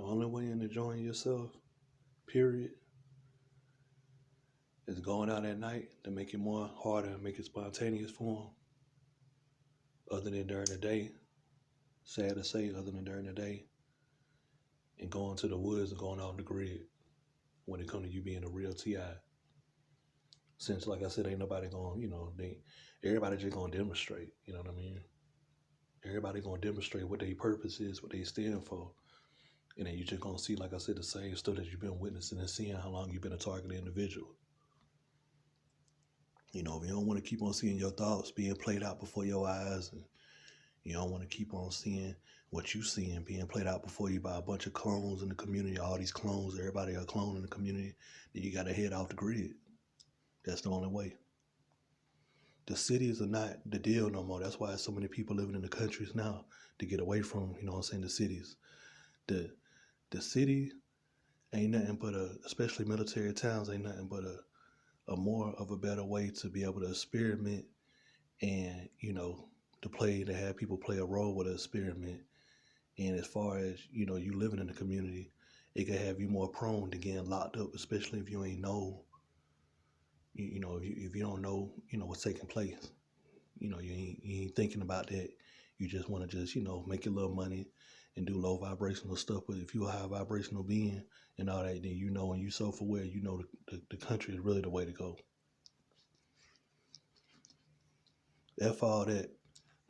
only way in enjoying yourself, period, is going out at night to make it more harder and make it spontaneous for them. Other than during the day, sad to say, other than during the day, and going to the woods and going off the grid when it comes to you being a real TI. Since, like I said, ain't nobody going, everybody just going to demonstrate, you know what I mean? Everybody going to demonstrate what their purpose is, what they stand for. And then you just going to see, like I said, the same stuff that you've been witnessing and seeing how long you've been a targeted individual. If you don't want to keep on seeing your thoughts being played out before your eyes, and you don't want to keep on seeing what you seeing being played out before you by a bunch of clones in the community, all these clones, everybody a clone in the community, then you got to head off the grid. That's the only way. The cities are not the deal no more. That's why so many people living in the countries now to get away from, the cities. The city ain't nothing but especially military towns, ain't nothing but a more of a better way to be able to experiment and, to have people play a role with an experiment. And as far as, you living in the community, it can have you more prone to getting locked up, especially if you ain't know, if you don't know, what's taking place. You ain't thinking about that. You just want to just, make your little money and do low vibrational stuff. But if you're a high vibrational being and all that, then and you self-aware, the country is really the way to go. F all that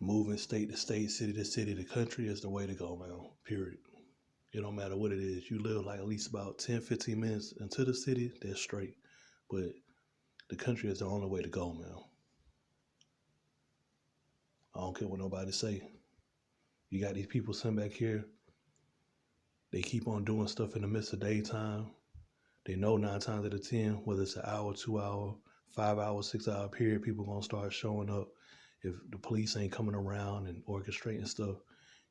moving state to state, city to city, the country is the way to go, man, period. It don't matter what it is. You live like at least about 10, 15 minutes into the city, that's straight. But the country is the only way to go, man. I don't care what nobody say. You got these people sitting back here. They keep on doing stuff in the midst of daytime. They know 9 times out of 10, whether it's an hour, 2 hour, 5 hour, 6 hour period, people gonna start showing up. If the police ain't coming around and orchestrating stuff,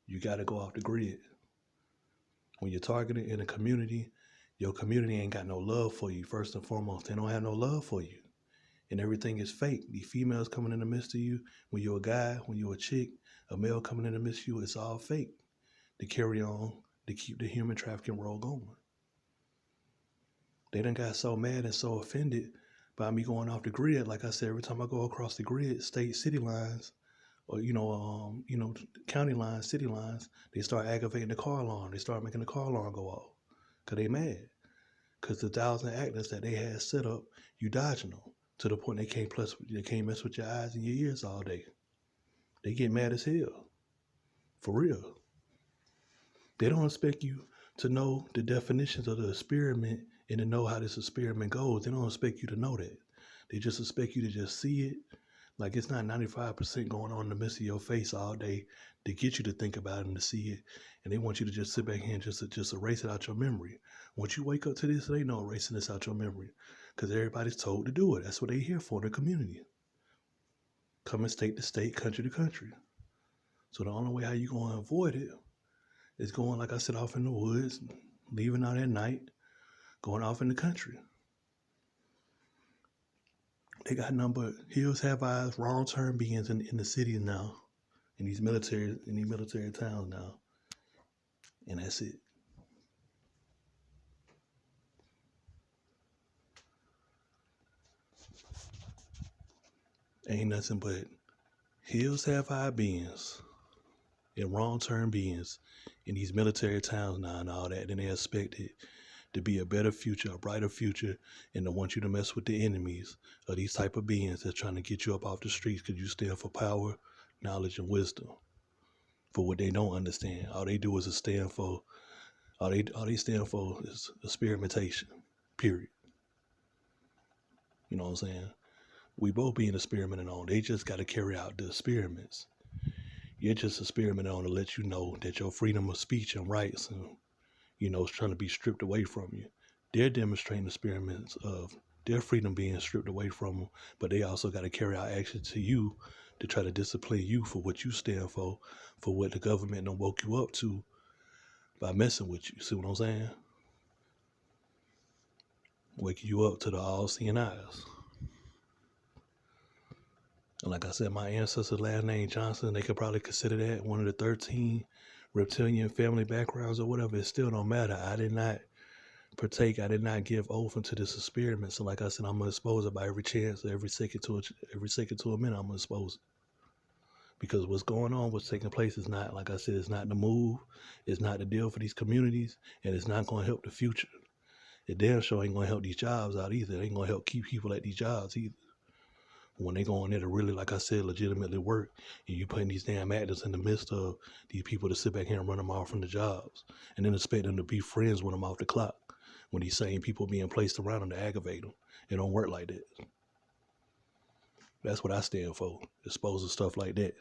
you got to go off the grid. When you're targeted in a community, your community ain't got no love for you, first and foremost. They don't have no love for you. And everything is fake. The females coming in the midst of you, when you're a guy, when you're a chick, a male coming in the midst of you, it's all fake. To carry on, to keep the human trafficking roll going. They done got so mad and so offended by me going off the grid. Like I said, every time I go across the grid, state, city lines, or, county lines, city lines, they start aggravating the car alarm. They start making the car alarm go off because they mad. Because the 1,000 actors that they had set up, you dodging them to the point they can't mess with your eyes and your ears all day. They get mad as hell. For real. They don't expect you to know the definitions of the experiment and to know how this experiment goes. They don't expect you to know that. They just expect you to just see it. Like it's not 95% going on in the midst of your face all day to get you to think about it and to see it. And they want you to just sit back here and just erase it out your memory. Once you wake up to this, they know erasing this out your memory because everybody's told to do it. That's what they're here for in the community. Coming state to state, country to country. So the only way how you going to avoid it is going, like I said, off in the woods, leaving out at night, going off in the country. They got number hills have eyes, wrong turn beings in the cities now, in these military towns now, and that's it. Ain't nothing but hills have eye beings and wrong turn beings in these military towns now and all that. Then they expect it to be a better future, a brighter future, and they want you to mess with the enemies of these type of beings that's trying to get you up off the streets because you stand for power, knowledge, and wisdom. For what they don't understand, all they do is stand for. All they stand for is experimentation. Period. You know what I'm saying? We both being experimented on. They just got to carry out the experiments. You're just experimenting on to let you know that your freedom of speech and rights and is trying to be stripped away from you. They're demonstrating experiments of their freedom being stripped away from them, but they also got to carry out action to you to try to discipline you for what you stand for what the government done woke you up to by messing with you. See what I'm saying? Waking you up to the all-seeing eyes. And like I said, my ancestor's last name Johnson, they could probably consider that one of the 13 reptilian family backgrounds or whatever, it still don't matter. I did not partake. I did not give oath into this experiment. So, like I said, I'm gonna expose it by every chance, every second to a minute. I'm gonna expose it because what's going on, what's taking place, is not, like I said, it's not the move, it's not the deal for these communities, and it's not gonna help the future. It damn sure ain't gonna help these jobs out either. It ain't gonna help keep people at these jobs either. When they go in there to really, like I said, legitimately work, and you putting these damn actors in the midst of these people to sit back here and run them off from the jobs, and then expect them to be friends with them off the clock, when these same people being placed around them to aggravate them. It don't work like that. That's what I stand for, exposing stuff like that.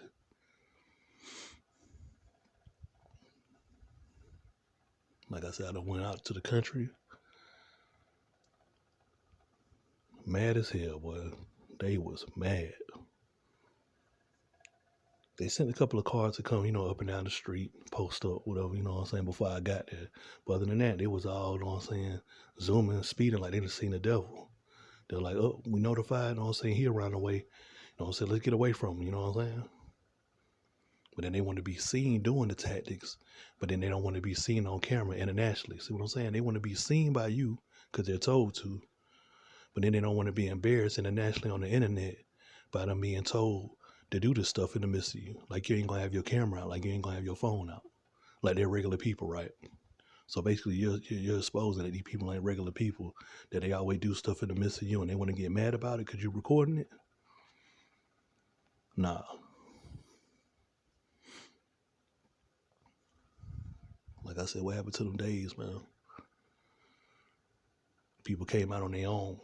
Like I said, I done went out to the country, mad as hell, boy. They was mad. They sent a couple of cars to come, up and down the street, post up, whatever, what I'm saying, before I got there. But other than that, they was all, you know what I'm saying, zooming, speeding like they done seen the devil. They're like, oh, we notified, you know what I'm saying, he around the way. You know what I'm saying, let's get away from him, you know what I'm saying? But then they want to be seen doing the tactics, but then they don't want to be seen on camera internationally. See what I'm saying? They want to be seen by you because they're told to, but then they don't want to be embarrassed internationally on the internet by them being told to do this stuff in the midst of you. Like you ain't gonna have your camera out, like you ain't gonna have your phone out. Like they're regular people, right? So basically you're exposing that these people ain't regular people, that they always do stuff in the midst of you and they want to get mad about it because you're recording it. Nah. Like I said, what happened to them days, man? People came out on their own.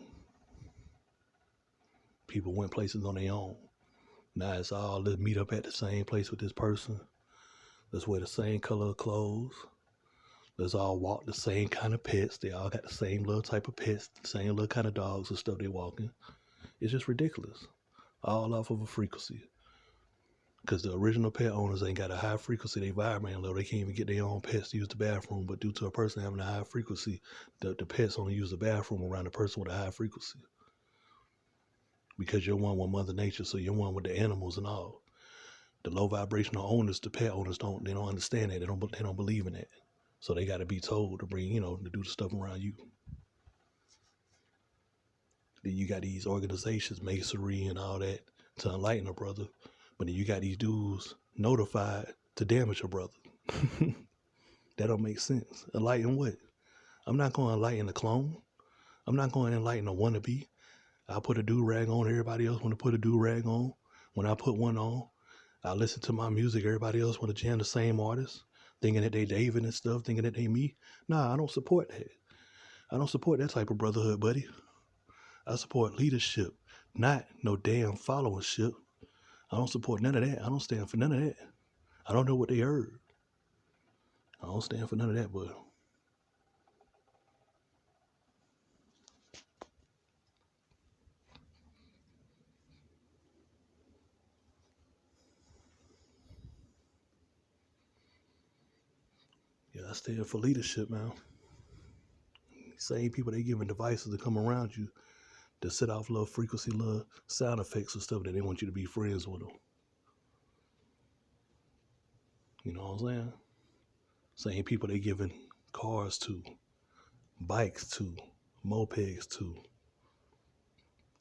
People went places on their own. Now it's all, let's meet up at the same place with this person. Let's wear the same color of clothes. Let's all walk the same kind of pets. They all got the same little type of pets, the same little kind of dogs and stuff they walking. It's just ridiculous. All off of a frequency. Because the original pet owners ain't got a high frequency. They vibrating low. They can't even get their own pets to use the bathroom. But due to a person having a high frequency, the pets only use the bathroom around the person with a high frequency. Because you're one with Mother Nature, so you're one with the animals and all. The low vibrational owners, the pet owners, don't understand that. They don't believe in that. So they got to be told to bring, to do the stuff around you. Then you got these organizations, masonry and all that, to enlighten a brother. But then you got these dudes notified to damage a brother. That don't make sense. Enlighten what? I'm not going to enlighten a clone. I'm not going to enlighten a wannabe. I put a do-rag on, everybody else want to put a do-rag on. When I put one on, I listen to my music, everybody else want to jam the same artist, thinking that they David and stuff, thinking that they me. Nah, I don't support that. I don't support that type of brotherhood, buddy. I support leadership, not no damn followership. I don't support none of that. I don't stand for none of that. I don't know what they heard. I don't stand for none of that, but yeah, I stand for leadership, man. Same people, they giving devices to come around you to set off little frequency, little sound effects and stuff that they want you to be friends with them. You know what I'm saying? Same people they giving cars to, bikes to, mopeds to,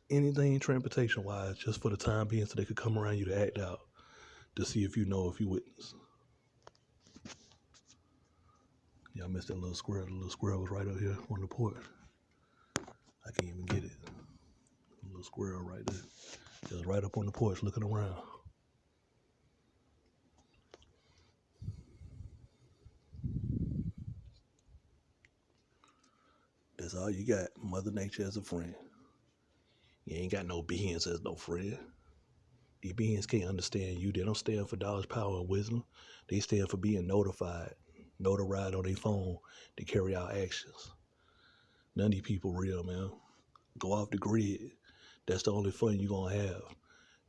anything transportation wise, just for the time being so they could come around you to act out to see if you witness. Yeah, I missed that little squirrel. The little squirrel was right up here on the porch. I can't even get it. A little squirrel right there. It was right up on the porch looking around. That's all you got. Mother Nature as a friend. You ain't got no beings as no friend. These beings can't understand you. They don't stand for knowledge, power, and wisdom. They stand for being notified, notarized on their phone to carry out actions. None of these people real, man. Go off the grid. That's the only fun you're going to have.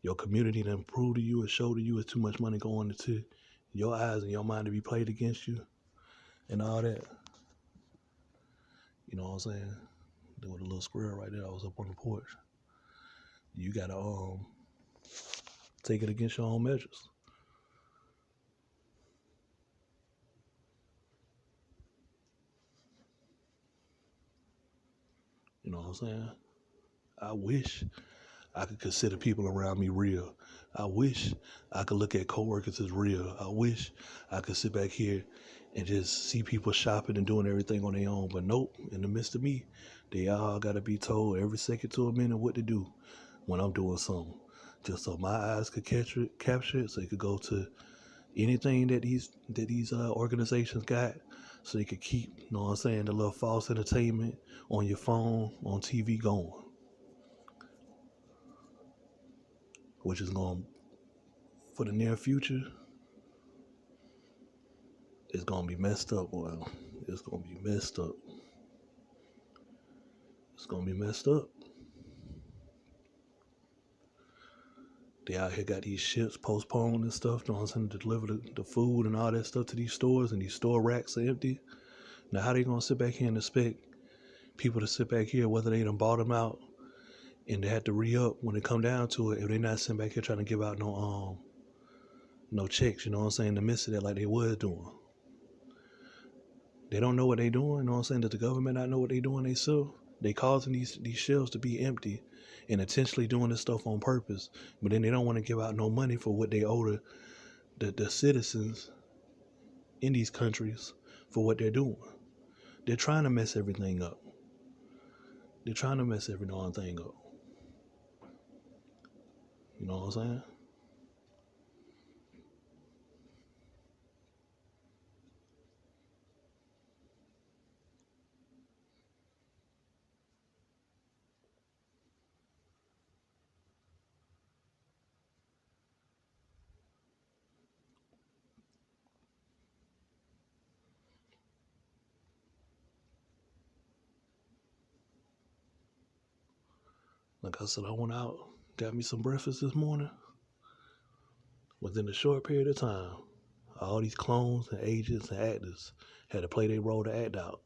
Your community done prove to you and show to you it's too much money going into your eyes and your mind to be played against you and all that. You know what I'm saying? There was a little squirrel right there. I was up on the porch. You got to take it against your own measures. You know what I'm saying? I wish I could consider people around me real. I wish I could look at coworkers as real. I wish I could sit back here and just see people shopping and doing everything on their own. But nope, in the midst of me, they all gotta be told every second to a minute what to do when I'm doing something. Just so my eyes could capture it, so it could go to anything that these organizations got, so they could keep, you know what I'm saying, the little false entertainment on your phone, on TV going, which is going, for the near future, it's gonna be messed up. Well, it's gonna be messed up. It's gonna be messed up. They out here got these ships postponed and stuff, you know what I'm saying, to deliver the food and all that stuff to these stores, and these store racks are empty. Now, how they gonna sit back here and expect people to sit back here, whether they done bought them out and they had to re-up when it come down to it, if they not sitting back here trying to give out no checks, you know what I'm saying, to miss it like they was doing. They don't know what they doing, you know what I'm saying? Does the government not know what they doing themselves? They causing these shelves to be empty and intentionally doing this stuff on purpose. But then they don't want to give out no money for what they owe the citizens in these countries for what they're doing. They're trying to mess everything up. They're trying to mess every darn thing up. You know what I'm saying? Like I said, I went out, got me some breakfast this morning. Within a short period of time, all these clones and agents and actors had to play their role to act out.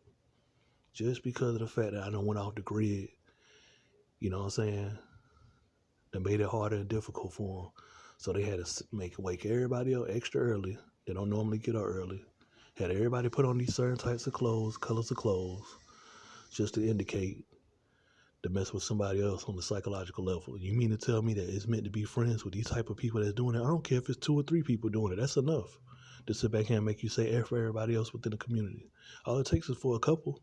Just because of the fact that I done went off the grid, you know what I'm saying? They made it harder and difficult for them. So they had to wake everybody up extra early. They don't normally get up early. Had everybody put on these certain types of clothes, colors of clothes, just to indicate to mess with somebody else on the psychological level. You mean to tell me that it's meant to be friends with these type of people that's doing it? I don't care if it's 2 or 3 people doing it. That's enough to sit back here and make you say F for everybody else within the community. All it takes is for a couple.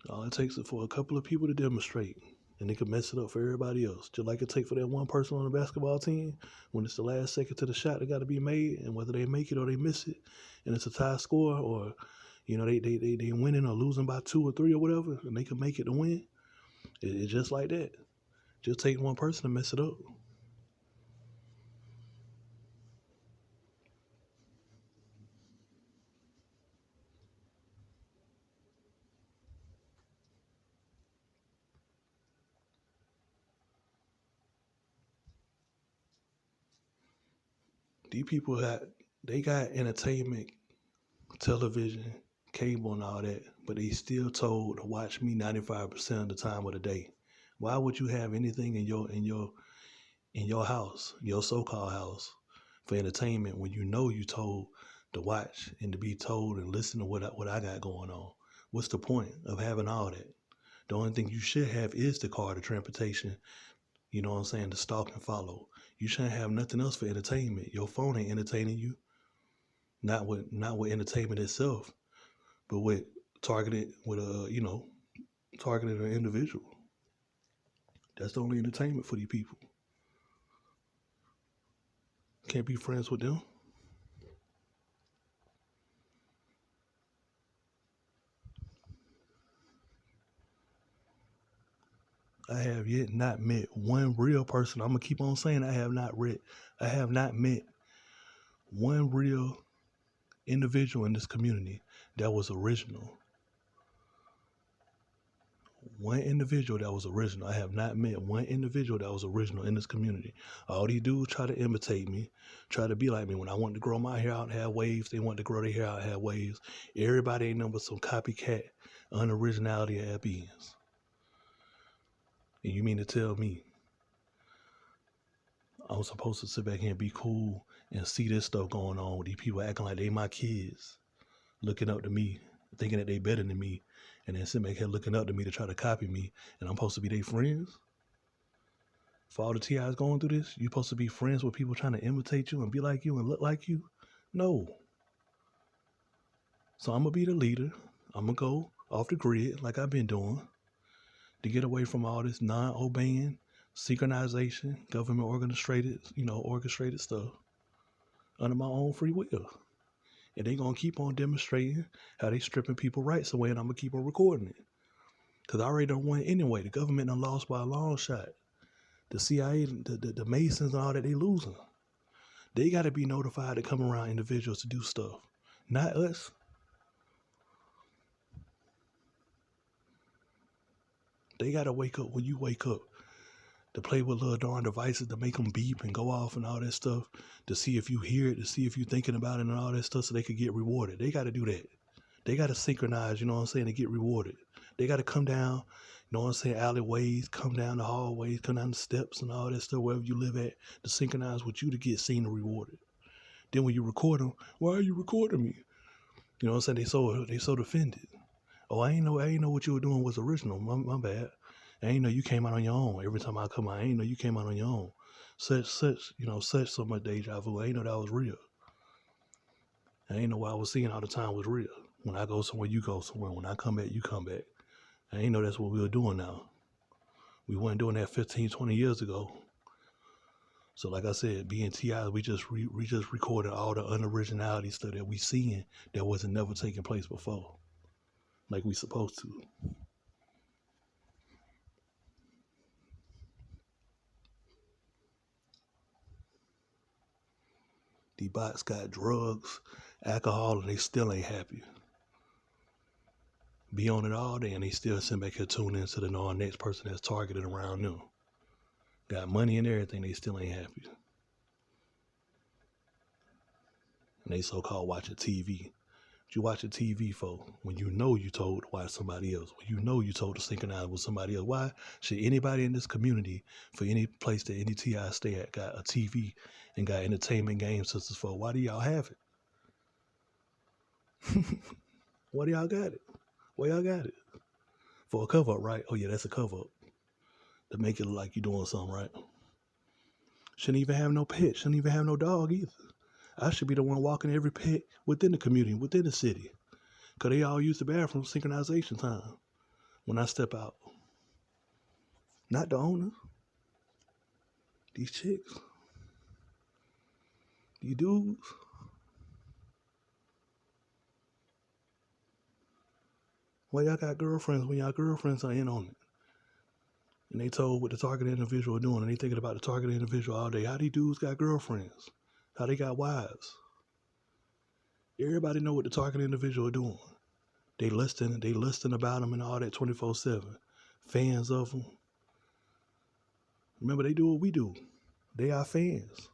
All it takes is for a couple of people to demonstrate, and they can mess it up for everybody else. Just like it take for that one person on the basketball team when it's the last second to the shot that got to be made, and whether they make it or they miss it, and it's a tie score, or you know they winning or losing by 2 or 3 or whatever, and they can make it to win. It's just like that. Just take one person to mess it up. These people got entertainment, television, cable, and all that, but they still told to watch me 95% of the time of the day. Why would you have anything in your house, your so-called house, for entertainment when you know you told to watch and to be told and listen to what I got going on? What's the point of having all that? The only thing you should have is the car, the transportation, you know what I'm saying, to stalk and follow. You shouldn't have nothing else for entertainment. Your phone ain't entertaining you. Not with entertainment itself, but with targeted an individual. That's the only entertainment for these people. Can't be friends with them. I have yet not met one real person. I'm gonna keep on saying I have not met one real individual in this community that was original. One individual that was original. I have not met one individual that was original in this community. All these dudes try to imitate me, try to be like me. When I wanted to grow my hair out and have waves, they wanted to grow their hair out and have waves. Everybody ain't nothing but some copycat, unoriginality ass beings. And you mean to tell me I'm supposed to sit back here and be cool and see this stuff going on. These people acting like they my kids, looking up to me, thinking that they better than me, and then sitting back here looking up to me to try to copy me, and I'm supposed to be their friends? For all the TIs going through this, you supposed to be friends with people trying to imitate you and be like you and look like you? No. So I'm going to be the leader. I'm going to go off the grid like I've been doing to get away from all this non-obeying, synchronization, government orchestrated stuff under my own free will. And they going to keep on demonstrating how they stripping people rights away, and I'm going to keep on recording it. Because I already done won anyway. The government done lost by a long shot. The CIA, the Masons and all that, they losing. They got to be notified to come around individuals to do stuff, not us. They got to wake up when you wake up, to play with little darn devices to make them beep and go off and all that stuff, to see if you hear it, to see if you're thinking about it and all that stuff so they could get rewarded. They got to do that. They got to synchronize, you know what I'm saying, to get rewarded. They got to come down, you know what I'm saying, alleyways, come down the hallways, come down the steps and all that stuff, wherever you live at, to synchronize with you to get seen and rewarded. Then when you record them, why are you recording me? You know what I'm saying? They so offended. Oh, I ain't know what you were doing was original. My bad. I ain't know you came out on your own. Every time I come out, I ain't know you came out on your own. Such so much deja vu. I ain't know that was real. I ain't know what I was seeing all the time was real. When I go somewhere, you go somewhere. When I come back, you come back. I ain't know that's what we were doing now. We weren't doing that 15, 20 years ago. So like I said, being TI, we just recorded all the unoriginality stuff that we seeing that wasn't never taking place before. Like we supposed to. These bots got drugs, alcohol, and they still ain't happy. Be on it all day, and they still sit back here tune in to the next person that's targeted around them. Got money and everything, they still ain't happy. And they so-called watching TV. What you watching TV for? When you know you told to watch somebody else. When you know you told to synchronize with somebody else. Why should anybody in this community, for any place that any TI stay at, got a TV and got entertainment game systems for? Why do y'all have it? Why do y'all got it? Why y'all got it? For a cover-up, right? Oh yeah, that's a cover-up. To make it look like you're doing something, right? Shouldn't even have no pet. Shouldn't even have no dog either. I should be the one walking every pet within the community, within the city. Because they all use the bathroom synchronization time when I step out. Not the owner. These chicks. These dudes. Why y'all got girlfriends when y'all girlfriends are in on it? And they told what the target individual doing, and they thinking about the target individual all day. How these dudes got girlfriends? How they got wives? Everybody know what the target individual doing. They listing about them and all that 24/7. Fans of them. Remember, they do what we do. They are fans.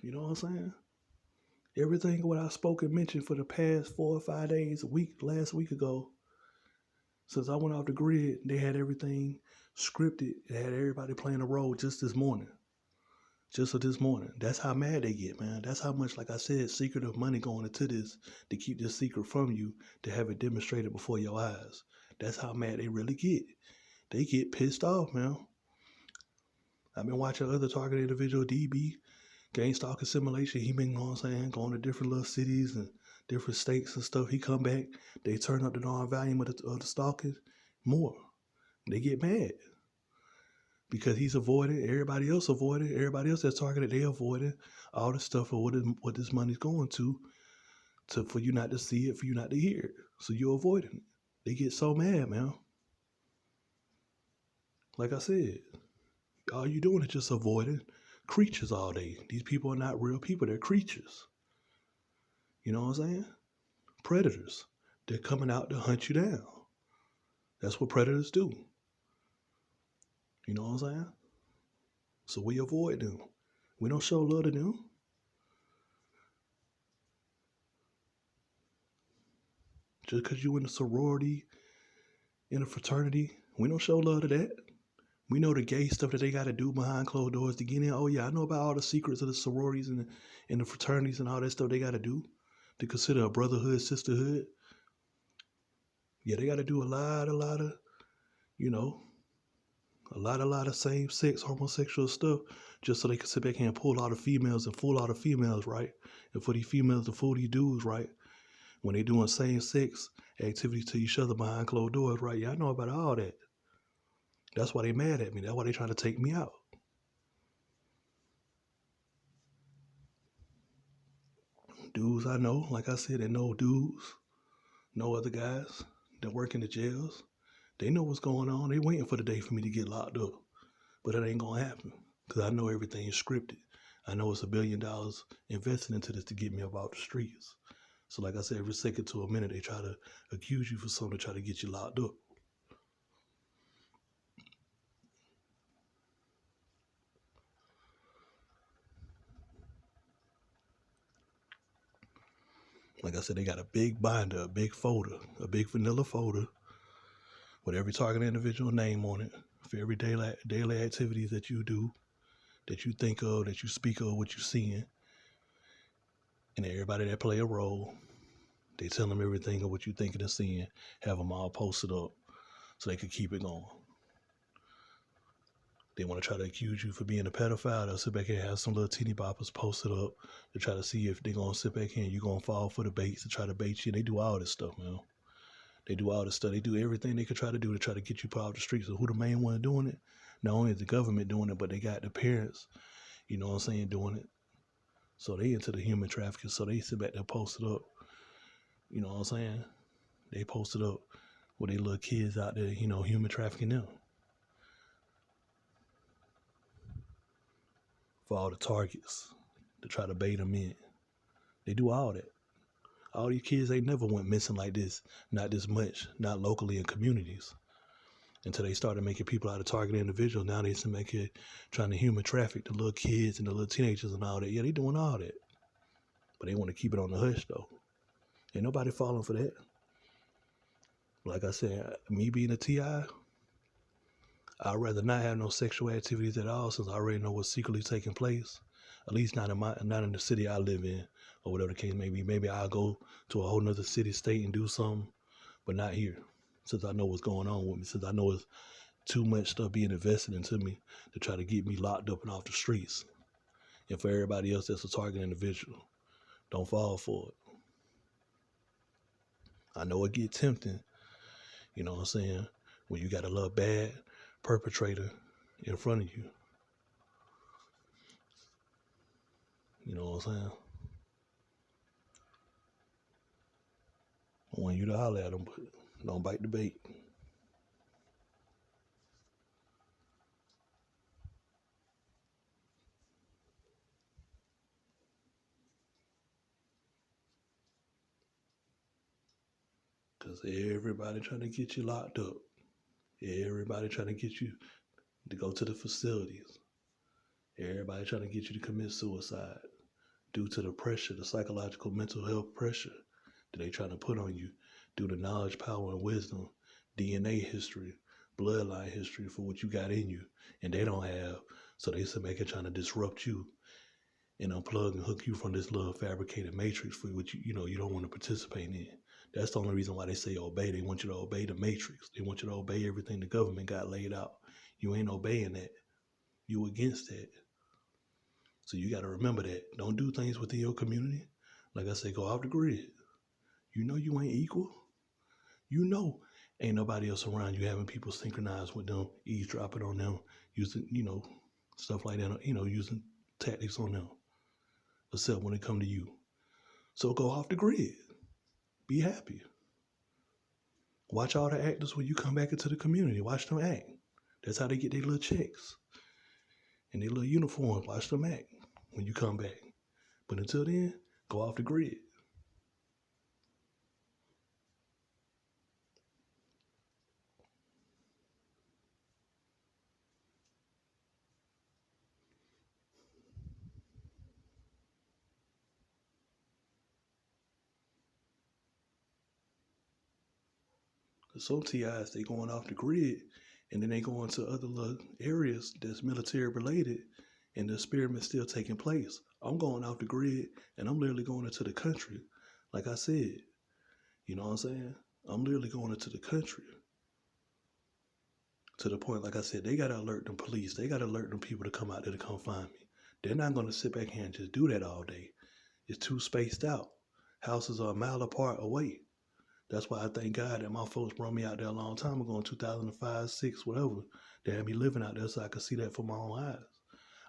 You know what I'm saying? Everything what I spoke and mentioned for the past 4 or 5 days, last week ago, since I went off the grid, they had everything scripted. They had everybody playing a role just this morning. Just for this morning. That's how mad they get, man. That's how much, like I said, secretive money going into this to keep this secret from you, to have it demonstrated before your eyes. That's how mad they really get. They get pissed off, man. I've been watching other target individual, DB, gang stalking simulation. He been, you know what I'm saying, going to different little cities and different states and stuff. He come back, they turn up the darn volume of the stalking more. They get mad because he's avoiding, everybody else that's targeted, they avoiding all the stuff for what this money's going to for you not to see it, for you not to hear it. So you're avoiding it. They get so mad, man. Like I said, all you doing is just avoiding creatures all day. These people are not real people, they're creatures. You know what I'm saying? Predators. They're coming out to hunt you down. That's what predators do. You know what I'm saying? So we avoid them. We don't show love to them. Just because you in a sorority, in a fraternity, we don't show love to that. We know the gay stuff that they got to do behind closed doors to get in. Oh yeah, I know about all the secrets of the sororities and the fraternities and all that stuff they got to do to consider a brotherhood, sisterhood. Yeah, they got to do a lot of, you know, a lot of same-sex homosexual stuff just so they can sit back here and pull all the females and fool all the females, right? And for these females to fool these dudes, right? When they doing same-sex activities to each other behind closed doors, right? Yeah, I know about all that. That's why they mad at me. That's why they trying to take me out. Dudes I know, like I said, they know dudes, no other guys that work in the jails. They know what's going on. They waiting for the day for me to get locked up. But it ain't gonna happen. Because I know everything is scripted. I know it's $1 billion invested into this to get me up out the streets. So like I said, every second to a minute they try to accuse you for something to try to get you locked up. Like I said, they got a big binder, a big folder, a big vanilla folder with every target individual name on it for every daily activities that you do, that you think of, that you speak of, what you're seeing. And everybody that play a role, they tell them everything of what you thinking and seeing, have them all posted up so they can keep it going. They want to try to accuse you for being a pedophile. They'll sit back here and have some little teeny boppers posted up to try to see if they're going to sit back here and you're going to fall for the baits to try to bait you. They do all this stuff, man. They do all this stuff. They do everything they could try to do to try to get you put out the streets. So who the main one doing it? Not only is the government doing it, but they got the parents, you know what I'm saying, doing it. So they into the human trafficking. So they sit back there posted up, you know what I'm saying? They posted up with their little kids out there, you know, human trafficking them. For all the targets to try to bait them in. They do all that. All these kids ain't never went missing like this, not this much, not locally in communities. Until they started making people out of target individuals. Now they some make it trying to human traffic the little kids and the little teenagers and all that. Yeah, they doing all that. But they want to keep it on the hush though. Ain't nobody falling for that. Like I said, me being a TI, I'd rather not have no sexual activities at all since I already know what's secretly taking place. At least not in the city I live in, or whatever the case may be. Maybe I'll go to a whole nother city, state, and do something, but not here. Since I know what's going on with me, since I know it's too much stuff being invested into me to try to get me locked up and off the streets. And for everybody else that's a target individual, don't fall for it. I know it get tempting, you know what I'm saying, when you got a little bad perpetrator in front of you. You know what I'm saying? I want you to holler at them, but don't bite the bait. Because everybody trying to get you locked up. Everybody trying to get you to go to the facilities. Everybody trying to get you to commit suicide due to the pressure, the psychological mental health pressure that they trying to put on you due to knowledge, power, and wisdom, DNA history, bloodline history for what you got in you, and they don't have. So they sit back here trying to disrupt you and unplug and hook you from this little fabricated matrix for which you know you don't want to participate in. That's the only reason why they say obey. They want you to obey the matrix. They want you to obey everything the government got laid out. You ain't obeying that. You against that. So you got to remember that. Don't do things within your community. Like I say, go off the grid. You know you ain't equal. You know ain't nobody else around you having people synchronized with them, eavesdropping on them, using, you know, stuff like that, you know, using tactics on them, except when it come to you. So go off the grid. Be happy. Watch all the actors when you come back into the community. Watch them act. That's how they get their little checks and their little uniforms. Watch them act when you come back. But until then, go off the grid. some TIs, they going off the grid, and then they go into other little areas that's military related, and the experiment's still taking place. I'm going off the grid, and I'm literally going into the country. Like I said, you know what I'm saying? I'm literally going into the country. To the point, like I said, they got to alert them police. They got to alert them people to come out there to come find me. They're not going to sit back here and just do that all day. It's too spaced out. Houses are a mile apart away. That's why I thank God that my folks brought me out there a long time ago in 2005, 6, whatever. They had me living out there so I could see that for my own eyes.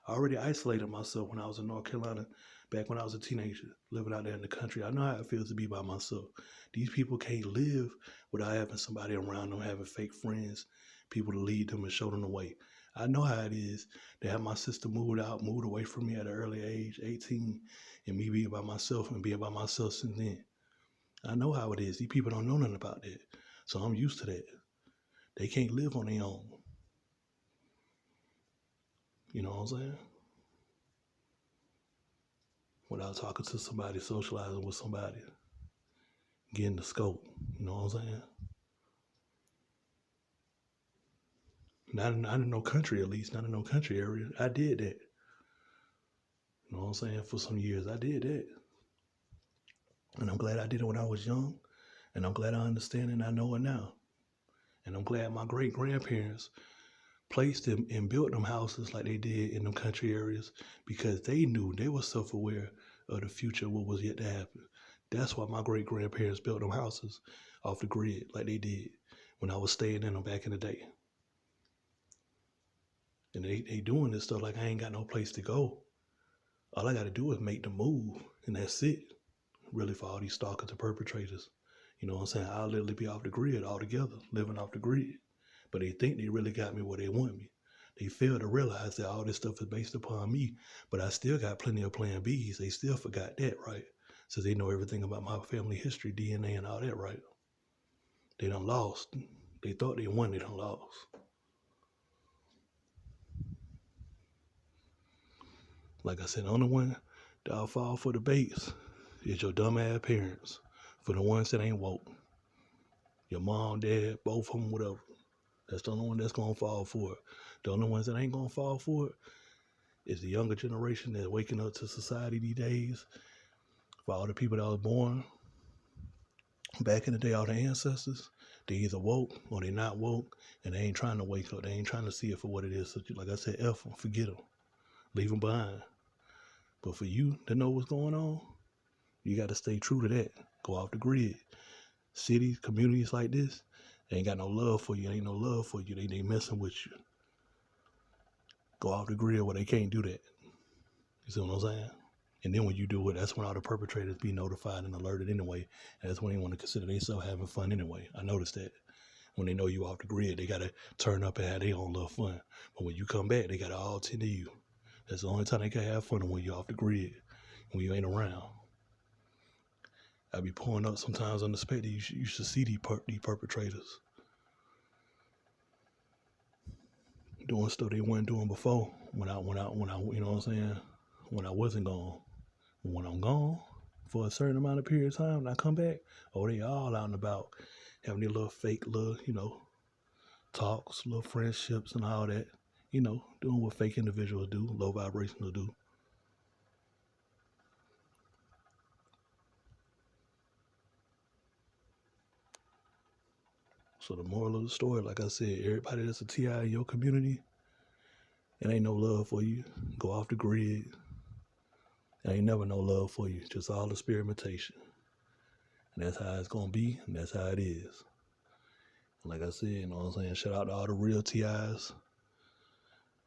I already isolated myself when I was in North Carolina, back when I was a teenager, living out there in the country. I know how it feels to be by myself. These people can't live without having somebody around them, having fake friends, people to lead them and show them the way. I know how it is to have my sister moved away from me at an early age, 18, and me being by myself and being by myself since then. I know how it is. These people don't know nothing about that. So I'm used to that. They can't live on their own. You know what I'm saying? Without talking to somebody, socializing with somebody, getting the scope. You know what I'm saying? Not in no country, at least. Not in no country area. I did that. You know what I'm saying? For some years, I did that. And I'm glad I did it when I was young. And I'm glad I understand it and I know it now. And I'm glad my great-grandparents placed them and built them houses like they did in them country areas because they knew, they were self-aware of the future, what was yet to happen. That's why my great-grandparents built them houses off the grid like they did when I was staying in them back in the day. And they doing this stuff like I ain't got no place to go. All I got to do is make the move, and that's it, really, for all these stalkers and perpetrators. You know what I'm saying? I'll literally be off the grid altogether, living off the grid. But they think they really got me where they want me. They fail to realize that all this stuff is based upon me, but I still got plenty of plan Bs. They still forgot that, right? So they know everything about my family history, DNA, and all that, right? They done lost. They thought they won, they done lost. Like I said, the only one that'll fall for the baits is your dumbass parents. For the ones that ain't woke. Your mom, dad, both of them, whatever. That's the only one that's going to fall for it. The only ones that ain't going to fall for it is the younger generation that's waking up to society these days. For all the people that was born back in the day, all the ancestors, they either woke or they not woke, and they ain't trying to wake up. They ain't trying to see it for what it is. So like I said, F them, forget them, leave them behind. But for you to know what's going on, you got to stay true to that. Go off the grid. Cities, communities like this, they ain't got no love for you. Ain't no love for you. They messing with you. Go off the grid where they can't do that. You see what I'm saying? And then when you do it, that's when all the perpetrators be notified and alerted anyway. And that's when they want to consider themselves having fun anyway. I noticed that. When they know you off the grid, they got to turn up and have their own little fun. But when you come back, they got to all tend to you. That's the only time they can have fun when you're off the grid, when you ain't around. I be pulling up sometimes unexpected. You should see these perpetrators doing stuff they weren't doing before. When I, you know what I'm saying? When I wasn't gone. When I'm gone for a certain amount of period of time, and I come back, oh, they all out and about, having their little fake little, talks, little friendships and all that. Doing what fake individuals do, low vibrational do. So the moral of the story, like I said, everybody that's a TI in your community, it ain't no love for you. Go off the grid. It ain't never no love for you. Just all experimentation. And that's how it's going to be, and that's how it is. And like I said, you know what I'm saying? Shout out to all the real TIs.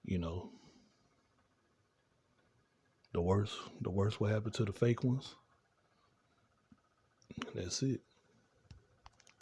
The worst will happen to the fake ones. That's it.